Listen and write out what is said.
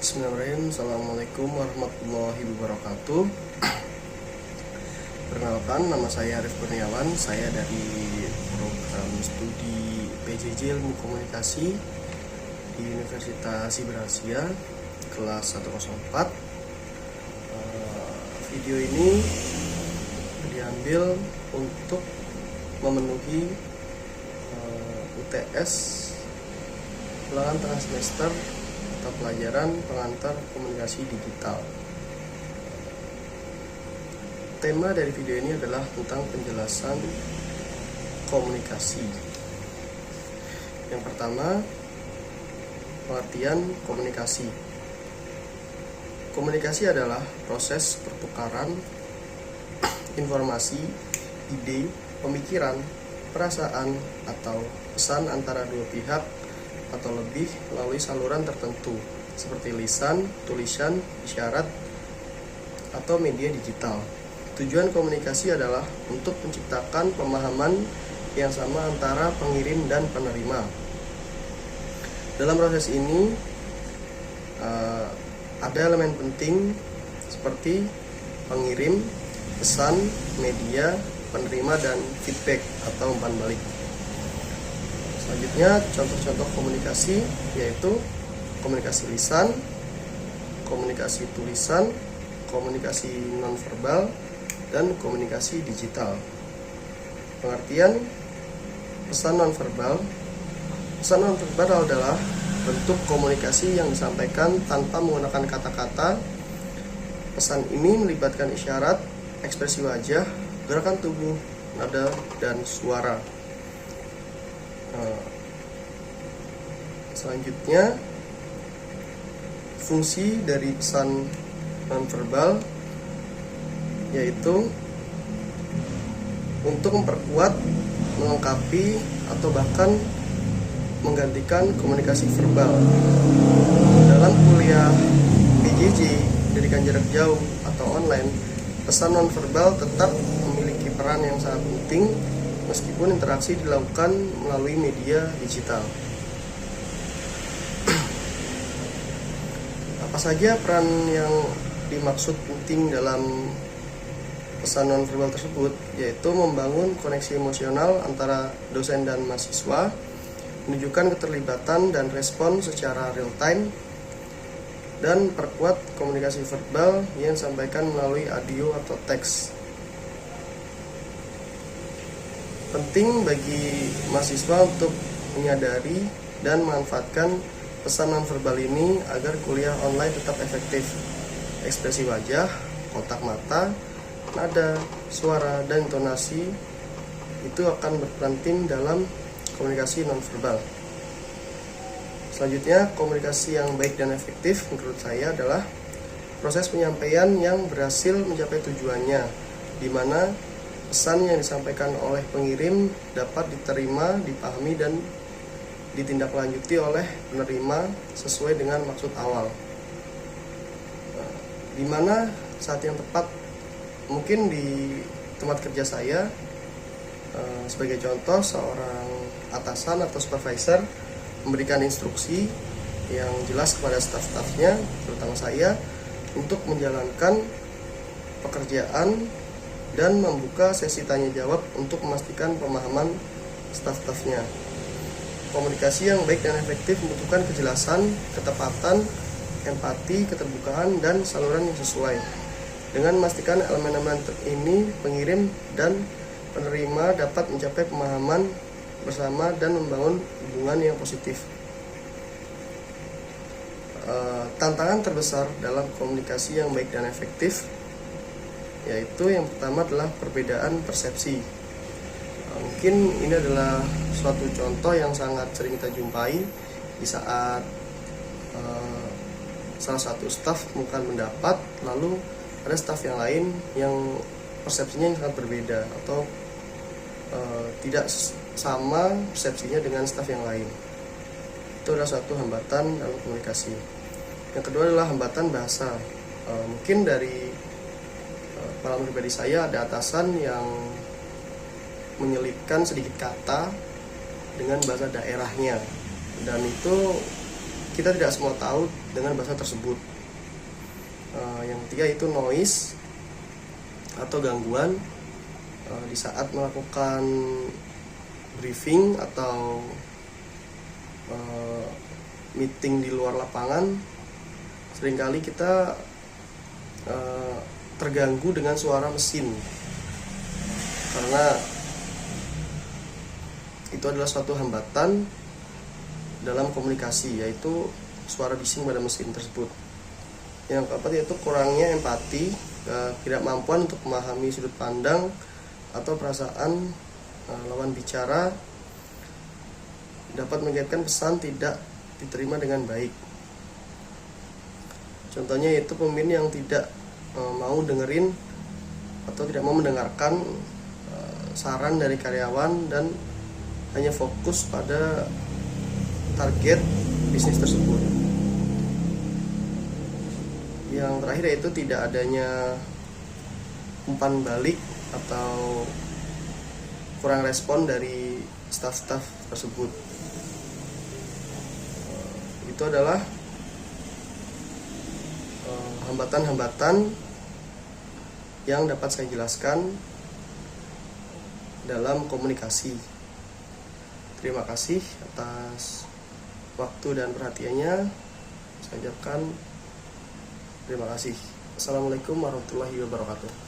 Bismillahirrahmanirrahim. Assalamualaikum warahmatullahi wabarakatuh. Perkenalkan, nama saya Arif Kurniawan. Saya dari program studi PJJ Ilmu Komunikasi di Universitas Siberasia kelas 104. Video ini diambil untuk memenuhi UTS ulangan tengah semester atau pelajaran pengantar komunikasi digital. Tema dari video ini adalah tentang penjelasan komunikasi. Yang pertama, pengertian komunikasi. Komunikasi adalah proses pertukaran informasi, ide, pemikiran, perasaan, atau pesan antara dua pihak atau lebih melalui saluran tertentu seperti lisan, tulisan, isyarat, atau media digital. Tujuan komunikasi adalah untuk menciptakan pemahaman yang sama antara pengirim dan penerima. Dalam proses ini ada elemen penting seperti pengirim, pesan, media, penerima, dan feedback atau umpan balik. Selanjutnya, contoh-contoh komunikasi yaitu komunikasi lisan, komunikasi tulisan, komunikasi nonverbal, dan komunikasi digital. Pengertian pesan nonverbal. Pesan nonverbal adalah bentuk komunikasi yang disampaikan tanpa menggunakan kata-kata. Pesan ini melibatkan isyarat, ekspresi wajah, gerakan tubuh, nada, dan suara. Selanjutnya, fungsi dari pesan nonverbal yaitu untuk memperkuat, melengkapi, atau bahkan menggantikan komunikasi verbal. Dalam kuliah PJJ, pendidikan jarak jauh atau online, pesan nonverbal tetap memiliki peran yang sangat penting meskipun interaksi dilakukan melalui media digital. Apa saja peran yang dimaksud penting dalam pesan nonverbal tersebut, yaitu membangun koneksi emosional antara dosen dan mahasiswa, menunjukkan keterlibatan dan respon secara real time, dan perkuat komunikasi verbal yang disampaikan melalui audio atau teks. Penting bagi mahasiswa untuk menyadari dan memanfaatkan pesan nonverbal ini agar kuliah online tetap efektif. Ekspresi wajah, kontak mata, nada, suara, dan intonasi itu akan berperan penting dalam komunikasi nonverbal. Selanjutnya, komunikasi yang baik dan efektif menurut saya adalah proses penyampaian yang berhasil mencapai tujuannya, di mana pesan yang disampaikan oleh pengirim dapat diterima, dipahami, dan ditindaklanjuti oleh penerima sesuai dengan maksud awal. Di mana saat yang tepat, mungkin di tempat kerja saya, sebagai contoh, seorang atasan atau supervisor memberikan instruksi yang jelas kepada staf-stafnya, terutama saya, untuk menjalankan pekerjaan dan membuka sesi tanya jawab untuk memastikan pemahaman staf-stafnya. Komunikasi yang baik dan efektif membutuhkan kejelasan, ketepatan, empati, keterbukaan, dan saluran yang sesuai. Dengan memastikan elemen-elemen ini, pengirim dan penerima dapat mencapai pemahaman bersama dan membangun hubungan yang positif. Tantangan terbesar dalam komunikasi yang baik dan efektif yaitu yang pertama adalah perbedaan persepsi. Mungkin ini adalah suatu contoh yang sangat sering kita jumpai di saat salah satu staf mengemukakan pendapat, lalu ada staf yang lain yang persepsinya yang sangat berbeda atau tidak sama persepsinya dengan staf yang lain. Itu adalah suatu hambatan dalam komunikasi. Yang kedua adalah hambatan bahasa. Mungkin dari pengalaman pribadi saya, ada atasan yang menyelipkan sedikit kata dengan bahasa daerahnya, dan itu kita tidak semua tahu dengan bahasa tersebut. Yang ketiga itu noise atau gangguan di saat melakukan briefing atau meeting di luar lapangan. Seringkali kita terganggu dengan suara mesin, karena itu adalah suatu hambatan dalam komunikasi, yaitu suara bising pada mesin tersebut. Yang keempat yaitu kurangnya empati, ketidakmampuan untuk memahami sudut pandang atau perasaan lawan bicara dapat mengirimkan pesan tidak diterima dengan baik. Contohnya yaitu pemimpin yang tidak mau dengerin atau tidak mau mendengarkan saran dari karyawan dan hanya fokus pada target bisnis tersebut. Yang terakhir yaitu tidak adanya umpan balik atau kurang respon dari staf-staf tersebut. Itu adalah hambatan-hambatan yang dapat saya jelaskan dalam komunikasi. Terima kasih atas waktu dan perhatiannya. Saya ucapkan terima kasih. Assalamualaikum warahmatullahi wabarakatuh.